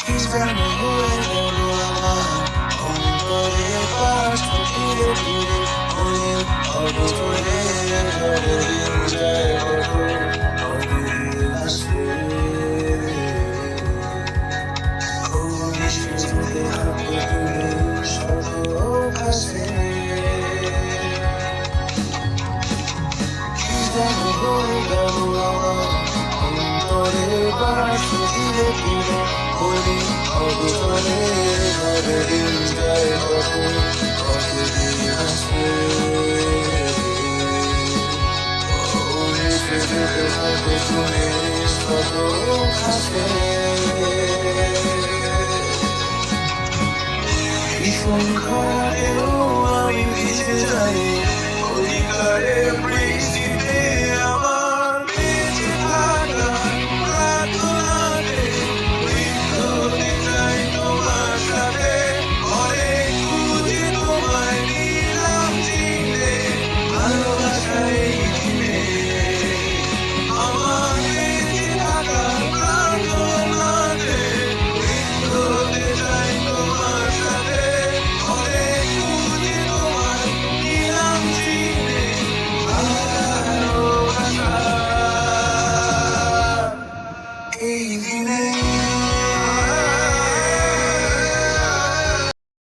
He's done the whole অন্তরে পাশ ফুটিয়ে ফিরে মনে অগোচরে ঝরে দিন যায় কত অদূরে আসে শুধু হাতে তুলে শত ভাসে কি যেন হয়ে গেল আমার অন্তরে বাস ধীরে ধীরে বলি অগোচরে ঝরে দিন যায় কত অদূরে আসে যেতে থাকে শুনে শত ভাসে ভীষণ খরাতেও আমি ভিজে যাই অধিকারে